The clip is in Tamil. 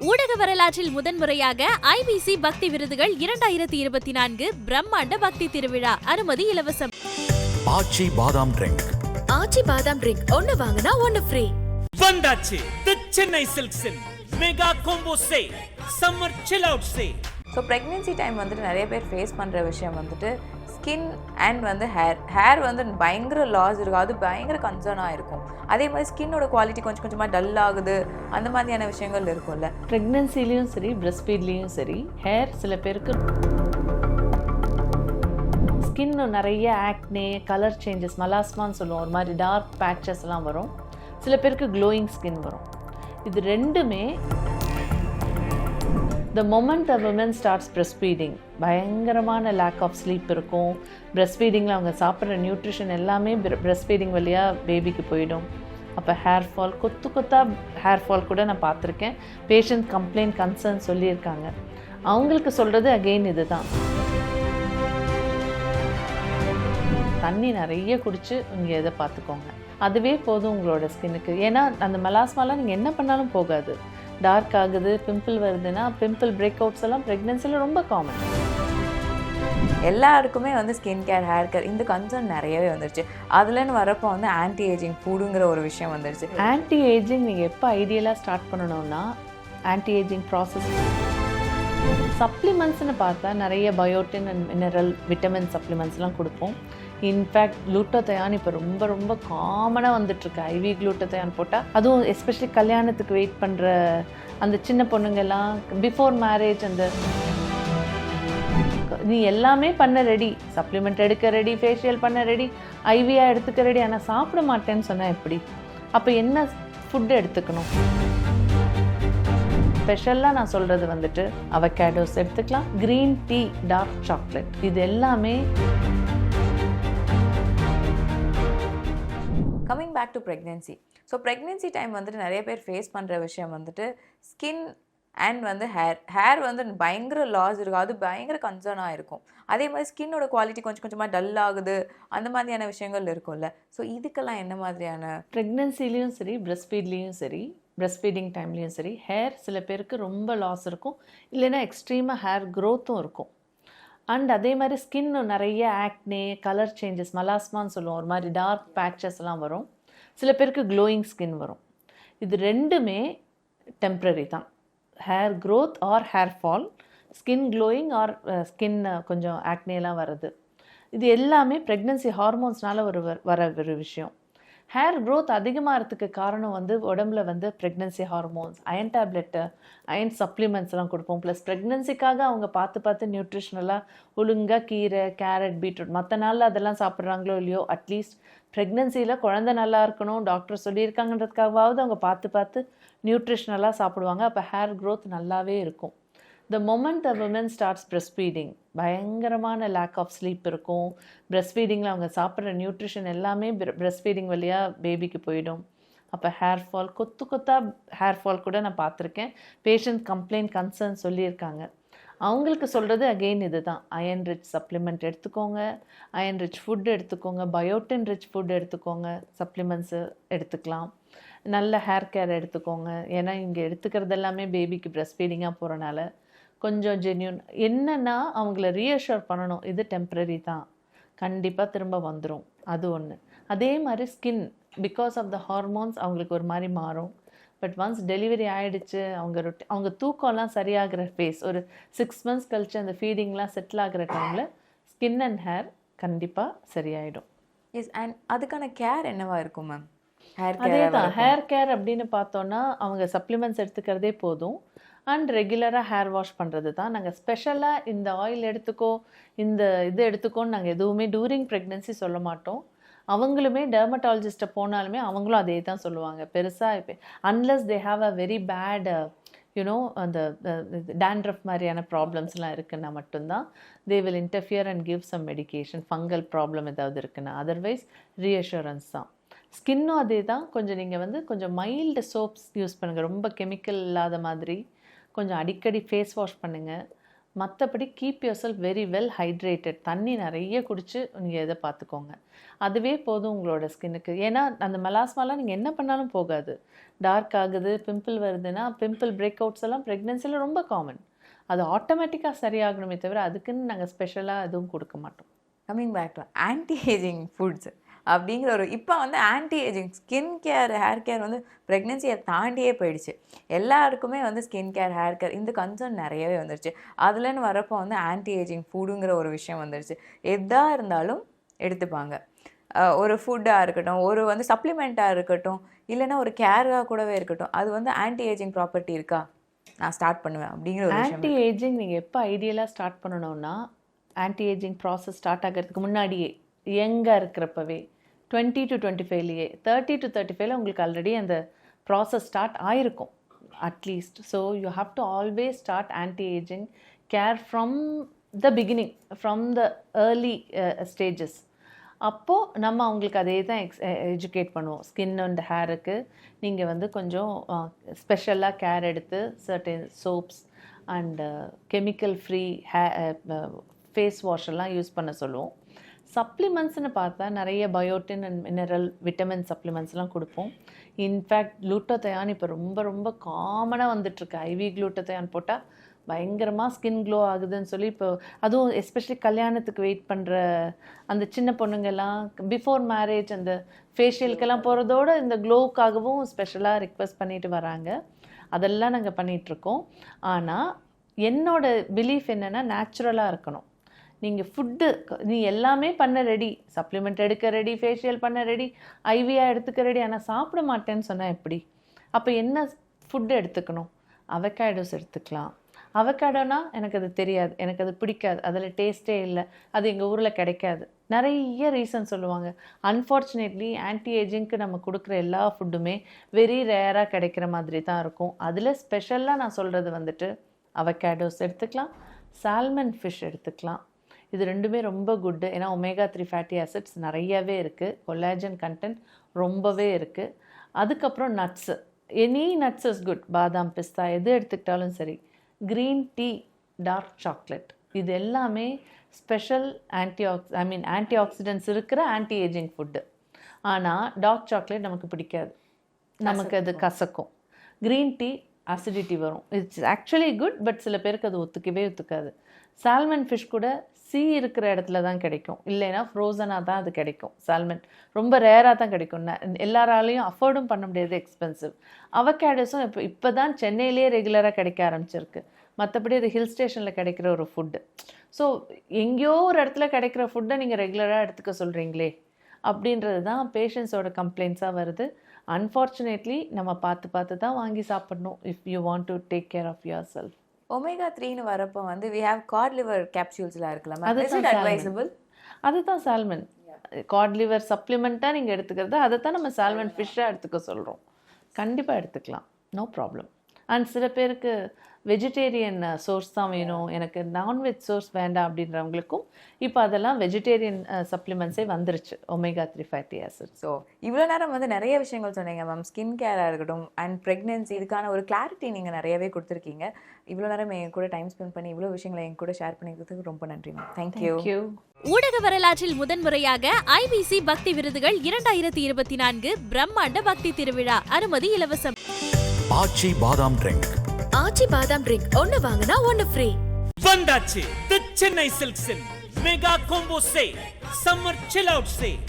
ஊடக வரலாற்றில் முதன்முறையாக ஐபிசி பக்தி விருதுகள் 2024 பிரம்மாண்ட பக்தி திருவிழா. அனுமதி இலவசம். ஆச்சி பாதாம் ட்ரிங்க். ஆச்சி பாதாம் ட்ரிங்க் ஒன்னு வாங்குனா ஒன்னு ஃப்ரீ. வந்தாச்சு தி சென்னை சில்க்ஸின் mega combo sale, summer chill out sale. So pregnancy time வந்துட்டு நிறைய பேர் ஃபேஸ் பண்ணுற விஷயம் வந்துட்டு ஸ்கின் அண்ட் வந்து ஹேர் வந்து பயங்கர லாஸ் இருக்கும், அது பயங்கர கன்சர்னாக இருக்கும். அதே மாதிரி ஸ்கின்னோட குவாலிட்டி கொஞ்சம் கொஞ்சமாக டல் ஆகுது, அந்த மாதிரியான விஷயங்கள் இருக்கும்ல. ப்ரெக்னென்சிலையும் சரி பிரஸ்ட் ஃபீட்லேயும் சரி ஹேர் சில பேருக்கு ஸ்கின் நிறைய ஆக்னே, கலர் சேஞ்சஸ், மலாஸ்மான்னு சொல்லுவோம், ஒரு மாதிரி டார்க் பேட்சஸ்லாம் வரும். சில பேருக்கு க்ளோயிங் ஸ்கின் வரும். இது ரெண்டுமே the moment a woman starts breastfeeding, பயங்கரமான லேக் ஆஃப் ஸ்லீப் இருக்கும். பிரஸ்ட் ஃபீடிங்கில் அவங்க சாப்பிட்ற நியூட்ரிஷன் எல்லாமே பிரஸ்ட் ஃபீடிங் வழியாக பேபிக்கு போயிடும். அப்போ ஹேர் ஃபால், கொத்தா ஹேர் ஃபால் கூட நான் பார்த்துருக்கேன். பேஷண்ட் கம்ப்ளைண்ட் கன்சர்ன் சொல்லியிருக்காங்க. அவங்களுக்கு சொல்கிறது அகெயின் இது தான், தண்ணி நிறைய குடித்து நீங்கள் எதை பார்த்துக்கோங்க, அதுவே போதும் உங்களோட ஸ்கின்னுக்கு. ஏன்னா அந்த மெலாஸ்மாலாம் நீங்கள் என்ன பண்ணாலும் போகாது. டார்க் ஆகுது, பிம்பிள் வருதுன்னா பிம்பிள் பிரேக் அவுட்ஸ் எல்லாம் ப்ரெக்னென்சியில் ரொம்ப காமன். எல்லாருக்குமே வந்து ஸ்கின் கேர், ஹேர் கேர் இந்த கன்சர்ன் நிறையவே வந்துடுச்சு. அதுலன்னு வரப்போ வந்து ஆன்டி ஏஜிங் ஃபுட்டுங்கிற ஒரு விஷயம் வந்துடுச்சு. ஆன்டி ஏஜிங் நீங்கள் எப்போ ஐடியலாக ஸ்டார்ட் பண்ணணும்னா, ஆன்டி ஏஜிங் ப்ராசஸ் சப்ளிமெண்ட்ஸ்னு பார்த்தா நிறைய பயோட்டின் அண்ட் மினரல் விட்டமின் சப்ளிமெண்ட்ஸ்லாம் கொடுப்போம். இன்ஃபேக்ட் குளூட்டோதயான் இப்போ ரொம்ப ரொம்ப காமனாக வந்துட்டுருக்கு. ஐவி குளூட்டோதயான் போட்டால், அதுவும் எஸ்பெஷலி கல்யாணத்துக்கு வெயிட் பண்ணுற அந்த சின்ன பொண்ணுங்கெல்லாம் பிஃபோர் மேரேஜ், அந்த நீ எல்லாமே பண்ண ரெடி, சப்ளிமெண்ட் எடுக்க ரெடி, ஃபேஷியல் பண்ண ரெடி, ஐவியாக எடுத்துக்க ரெடி, ஆனால் சாப்பிட மாட்டேன்னு சொன்னால் எப்படி? அப்போ என்ன ஃபுட்டு எடுத்துக்கணும்? ஸ்பெஷலாக நான் சொல்கிறது வந்துட்டு அவகேடோஸ் எடுத்துக்கலாம், க்ரீன் டீ, டார்க் சாக்லேட், இது எல்லாமே. Coming back to pregnancy. So pregnancy time வந்துட்டு நிறைய பேர் ஃபேஸ் பண்ணுற விஷயம் வந்துட்டு ஸ்கின் அண்ட் வந்து ஹேர் வந்து பயங்கர லாஸ் இருக்கும், அது பயங்கர கன்சர்னாக இருக்கும். அதே மாதிரி ஸ்கின்னோட குவாலிட்டி கொஞ்சம் கொஞ்சமாக டல் ஆகுது, அந்த மாதிரியான விஷயங்கள் இருக்கும்ல. ஸோ இதுக்கெல்லாம் என்ன மாதிரியான? ப்ரெக்னென்சிலையும் சரி பிரஸ்ட் ஃபீட்லேயும் சரி, பிரஸ்ட் ஃபீடிங் டைம்லேயும் சரி ஹேர் சில பேருக்கு ரொம்ப லாஸ் இருக்கும், இல்லைன்னா எக்ஸ்ட்ரீமாக ஹேர் க்ரோத்தும் இருக்கும். அண்ட் அதே மாதிரி ஸ்கின் நிறைய ஆக்னே, கலர் சேஞ்சஸ், மலாஸ்மான்னு சொல்லுவோம், ஒரு மாதிரி டார்க் பேட்சஸ்லாம் வரும். சில பேருக்கு க்ளோயிங் ஸ்கின் வரும். இது ரெண்டுமே டெம்ப்ரரி தான். Hair growth or hair fall, skin glowing or skin கொஞ்சம் ஆக்னேலாம் வருது, இது எல்லாமே ப்ரெக்னென்சி ஹார்மோன்ஸ்னால் வர ஒரு விஷயம். ஹேர் க்ரோத் அதிகமாகிறதுக்கு காரணம் வந்து உடம்புல வந்து pregnancy hormones, iron tablet, iron சப்ளிமெண்ட்ஸ்லாம் கொடுப்போம். ப்ளஸ் ப்ரெக்னென்சிக்காக அவங்க பார்த்து நியூட்ரிஷனலாக ஒழுங்காக கீரை, கேரட், பீட்ரூட், மற்ற நாளில் அதெல்லாம் சாப்பிட்றாங்களோ இல்லையோ, அட்லீஸ்ட் ப்ரெக்னென்சியில் குழந்தை நல்லா இருக்கணும் டாக்டர் சொல்லியிருக்காங்கன்றதுக்காகவாவது அவங்க பார்த்து நியூட்ரிஷனலாக சாப்பிடுவாங்க. அப்போ ஹேர் க்ரோத் நல்லாவே இருக்கும். the moment a woman starts breastfeeding, பயங்கரமான லேக் ஆஃப் ஸ்லீப் இருக்கும். பிரஸ்ட் ஃபீடிங்கில் அவங்க சாப்பிட்ற நியூட்ரிஷன் எல்லாமே பிரஸ்ட் ஃபீடிங் வழியாக பேபிக்கு போயிடும். அப்போ ஹேர் ஃபால், கொத்தா ஹேர் ஃபால் கூட நான் பார்த்துருக்கேன். பேஷண்ட் கம்ப்ளைண்ட் கன்சர்ன் சொல்லியிருக்காங்க. அவங்களுக்கு சொல்கிறது அகெயின் இது தான், அயன் ரிச் சப்ளிமெண்ட் எடுத்துக்கோங்க, அயன் ரிச் ஃபுட் எடுத்துக்கோங்க, பயோட்டின் ரிச் ஃபுட் எடுத்துக்கோங்க, சப்ளிமெண்ட்ஸு எடுத்துக்கலாம், நல்ல ஹேர் கேர் எடுத்துக்கோங்க. ஏன்னா இங்கே எடுத்துக்கிறது எல்லாமே பேபிக்கு பிரஸ்ட் ஃபீடிங்காக போகிறனால கொஞ்சம் ஜென்யூன். என்னென்னா அவங்கள ரீஅஷ்யூர் பண்ணணும், இது டெம்ப்ரரி தான், கண்டிப்பாக திரும்ப வந்துடும், அது ஒன்று. அதே மாதிரி skin because of the hormones அவங்களுக்கு ஒரு மாதிரி மாறும். பட் ஒன்ஸ் டெலிவரி ஆகிடுச்சு, அவங்க தூக்கம்லாம் சரியாகிற ஃபேஸ், ஒரு 6 months கழிச்சு அந்த ஃபீடிங்லாம் செட்டில் ஆகிற டைமில் ஸ்கின் அண்ட் ஹேர் கண்டிப்பாக சரியாயிடும். எஸ். அண்ட் அதுக்கான கேர் என்னவா இருக்கும் மேம்? அதே தான், ஹேர் கேர் அப்படின்னு பார்த்தோன்னா அவங்க சப்ளிமெண்ட்ஸ் எடுத்துக்கிறதே போதும். அண்ட் ரெகுலராக ஹேர் வாஷ் பண்ணுறது தான். நாங்கள் ஸ்பெஷலாக இந்த ஆயில் எடுத்துக்கோ, இந்த இது எடுத்துக்கோன்னு நாங்கள் எதுவுமே டூரிங் ப்ரெக்னென்சி சொல்ல மாட்டோம். அவங்களுமே டெர்மட்டாலஜிஸ்ட்டை போனாலுமே அவங்களும் அதே தான் சொல்லுவாங்க. பெருசாக இப்போ unless they have a very bad you know அந்த டேண்ட்ரஃப் மாதிரியான ப்ராப்ளம்ஸ்லாம் இருக்குன்னா மட்டும்தான் they will interfere and give some medication. Fungal problem ஏதாவது இருக்குன்னா, அதர்வைஸ் ரீஅஷூரன்ஸ் தான். ஸ்கின்னும் அதே தான். கொஞ்சம் நீங்கள் வந்து கொஞ்சம் மைல்டு சோப்ஸ் யூஸ் பண்ணுங்கள், ரொம்ப கெமிக்கல் இல்லாத மாதிரி. கொஞ்சம் அடிக்கடி ஃபேஸ் வாஷ் பண்ணுங்கள். மற்றபடி keep your self very well hydrated. தண்ணி நிறைய குடிச்சு நீங்கள் இதை பார்த்துக்கோங்க. அதுவே போதும் உங்களோட ஸ்கின்னுக்கு. ஏன்னா அந்த மெலாஸ்மாலாம் நீங்கள் என்ன பண்ணாலும் போகாது. டார்க் ஆகுது, பிம்பிள் வருதுன்னா, பிம்பிள் பிரேக் அவுட்ஸ் எல்லாம் ப்ரெக்னென்சியில் ரொம்ப காமன். அது ஆட்டோமேட்டிக்காக சரியாகணுமே தவிர அதுக்குன்னு நாங்கள் ஸ்பெஷலாக எதுவும் கொடுக்க மாட்டோம். Coming back to anti ageing foods அப்படிங்கிற ஒரு இப்போ வந்து anti ageing skin care hair care வந்து ப்ரெக்னென்சியை தாண்டியே போயிடுச்சு. எல்லாருக்குமே வந்து ஸ்கின் கேர் ஹேர் கேர் இந்த கன்சர்ன் நிறையவே வந்துடுச்சு. அதுலன்னு வரப்போ வந்து ஆன்டி ஏஜிங் ஃபுட்டுங்கிற ஒரு விஷயம் வந்துடுச்சு. எதாக இருந்தாலும் எடுத்துப்பாங்க. ஒரு ஃபுட்டாக இருக்கட்டும், ஒரு வந்து சப்ளிமெண்ட்டாக இருக்கட்டும், இல்லைன்னா ஒரு கேராக கூடவே இருக்கட்டும், அது வந்து ஆன்டி ஏஜிங் ப்ராப்பர்ட்டி இருக்கா, நான் ஸ்டார்ட் பண்ணுவேன் அப்படிங்கிற ஒரு விஷயம். ஆன்டி ஏஜிங் நீங்கள் எப்போ ஐடியலாக ஸ்டார்ட் பண்ணணும்னா, ஆன்டி ஏஜிங் ப்ராசஸ் ஸ்டார்ட் ஆகிறதுக்கு முன்னாடியே, யங்காக இருக்கிறப்பவே 20 to 25லேயே, 30 to 35ல உங்களுக்கு ஆல்ரெடி அந்த ப்ராசஸ் ஸ்டார்ட் ஆகிருக்கும் at least. So you have to always start anti ageing care from the beginning, from the early stages. அப்போது நம்ம அவங்களுக்கு அதே தான் எஜுகேட் பண்ணுவோம். ஸ்கின் அண்ட் ஹேருக்கு நீங்கள் வந்து கொஞ்சம் ஸ்பெஷலாக கேர் எடுத்து certain soaps and chemical free face wash எல்லாம் யூஸ் பண்ண சொல்லுவோம். சப்ளிமெண்ட்ஸ்னு பார்த்தா நிறைய பயோட்டின் அண்ட் மினரல் விட்டமின் சப்ளிமெண்ட்ஸ்லாம் கொடுப்போம். இன்ஃபேக்ட் குளூட்டோதயான் இப்போ ரொம்ப ரொம்ப காமனாக வந்துட்டுருக்கு. ஐவி குளூட்டோதயான் போட்டால் பயங்கரமாக ஸ்கின் க்ளோ ஆகுதுன்னு சொல்லி இப்போ அதுவும் எஸ்பெஷலி கல்யாணத்துக்கு வெயிட் பண்ணுற அந்த சின்ன பொண்ணுங்கெல்லாம் பிஃபோர் மேரேஜ் அந்த ஃபேஷியலுக்கெல்லாம் போகிறதோட இந்த க்ளோவுக்காகவும் ஸ்பெஷலாக ரிக்வெஸ்ட் பண்ணிட்டு வராங்க. அதெல்லாம் நாங்கள் பண்ணிகிட்ருக்கோம். ஆனால் என்னோட பிலீஃப் என்னென்னா நேச்சுரலாக இருக்கணும். நீங்கள் ஃபுட்டு நீ எல்லாமே பண்ண ரெடி, சப்ளிமெண்ட் எடுக்க ரெடி, ஃபேஷியல் பண்ண ரெடி, ஐவியாக எடுத்துக்க ரெடி, ஆனால் சாப்பிட மாட்டேன்னு சொன்னால் எப்படி? அப்போ என்ன ஃபுட்டு எடுத்துக்கணும்? அவகேடோஸ் எடுத்துக்கலாம். அவகேடோனா எனக்கு அது தெரியாது, எனக்கு அது பிடிக்காது, அதில் டேஸ்ட்டே இல்லை, அது எங்கள் ஊரில் கிடைக்காது, நிறைய ரீசன் சொல்லுவாங்க. அன்ஃபார்ச்சுனேட்லி ஆன்டி ஏஜிங்க்கு நம்ம கொடுக்குற எல்லா ஃபுட்டுமே வெரி ரேராக கிடைக்கிற மாதிரி தான் இருக்கும். அதில் ஸ்பெஷலாக நான் சொல்கிறது வந்துட்டு அவகேடோஸ் எடுத்துக்கலாம், சால்மன் ஃபிஷ் எடுத்துக்கலாம். இது ரெண்டுமே ரொம்ப குட்டு. ஏன்னா omega-3 ஃபேட்டி ஆசிட்ஸ் நிறையவே இருக்குது, கொலாஜன் கண்டென்ட் ரொம்பவே இருக்குது. அதுக்கப்புறம் nuts, any nuts is good. பாதாம், பிஸ்தா எது எடுத்துக்கிட்டாலும் சரி. க்ரீன் டீ, டார்க் சாக்லேட், இது எல்லாமே ஸ்பெஷல் ஆன்டி ஆக்சிடென்ட்ஸ் இருக்கிற ஆன்டி ஏஜிங் ஃபுட்டு. ஆனால் டார்க் சாக்லேட் நமக்கு பிடிக்காது, நமக்கு அது கசக்கும். க்ரீன் டீ அசிடிட்டி வரும். இட்ஸ் ஆக்சுவலி குட், பட் சில பேருக்கு அது ஒத்துக்காது. சால்மன் ஃபிஷ் கூட சீ இருக்கிற இடத்துல தான் கிடைக்கும், இல்லைன்னா ஃப்ரோசனாக தான் அது கிடைக்கும். சால்மன் ரொம்ப ரேராக தான் கிடைக்கும், எல்லாராலையும் அஃபோர்டும் பண்ண முடியாது, எக்ஸ்பென்சிவ். அவகேடோஸும் இப்போ தான் சென்னையிலேயே ரெகுலராக கிடைக்க ஆரம்பிச்சிருக்கு. மற்றபடி அது ஹில் ஸ்டேஷனில் கிடைக்கிற ஒரு ஃபுட்டு. ஸோ எங்கேயோ ஒரு இடத்துல கிடைக்கிற ஃபுட்டை நீங்கள் ரெகுலராக எடுத்துக்க சொல்கிறீங்களே அப்படின்றது தான் பேஷண்ட்ஸோட கம்ப்ளைண்ட்ஸாக வருது. அன்ஃபார்ச்சுனேட்லி நம்ம பார்த்து தான் வாங்கி சாப்பிடணும் if you want to take care of your self. omega-3ன்னு வரப்போ வந்து we have cod liver capsules-லாம் இருக்குல்ல, is it advisable? அதுதான் சால்மன். காட் லிவர் சப்ளிமெண்ட்டாக நீங்கள் எடுத்துக்கிறது அதை தான் நம்ம சால்மன் ஃபிஷ்ஷாக எடுத்துக்க சொல்கிறோம். கண்டிப்பாக எடுத்துக்கலாம், நோ ப்ராப்ளம். அண்ட் சில பேருக்கு வெஜிடேரியன் சோர்ஸ் தான் வேணும், எனக்கு நான்வெஜ் சோர்ஸ் வேண்டாம் அப்படின்றவங்களுக்கும் இப்போ அதெல்லாம் வெஜிடேரியன் சப்ளிமெண்ட்ஸே வந்துருச்சு, omega-3 ஃபேட்டி ஆசிட். ஸோ இவ்வளோ நேரம் வந்து நிறைய விஷயங்கள் சொன்னீங்க மேம். ஸ்கின் கேராக இருக்கட்டும் அண்ட் ப்ரெக்னென்சி, இதுக்கான ஒரு கிளாரிட்டி நீங்கள் நிறையவே கொடுத்துருக்கீங்க. இவ்வளோ நேரம் என் கூட டைம் ஸ்பெண்ட் பண்ணி இவ்வளோ விஷயங்களை என் கூட ஷேர் பண்ணிக்கிறதுக்கு ரொம்ப நன்றி மேம். தேங்க்யூ. ஊடக வரலாற்றில் முதன்முறையாக ஐபிசி பக்தி விருதுகள் 2024 பிரம்மாண்ட பக்தி திருவிழா. அனுமதி இலவசம். ஆச்சி பாதாம் ட்ரிங்க். ஆச்சி பாதாம் ட்ரிங்க் ஒன்னு வாங்கினா ஒன்னு ஃப்ரீ. வந்தாச்சு தி சென்னை சில்க்ஸின் mega combo sale, summer chill out sale.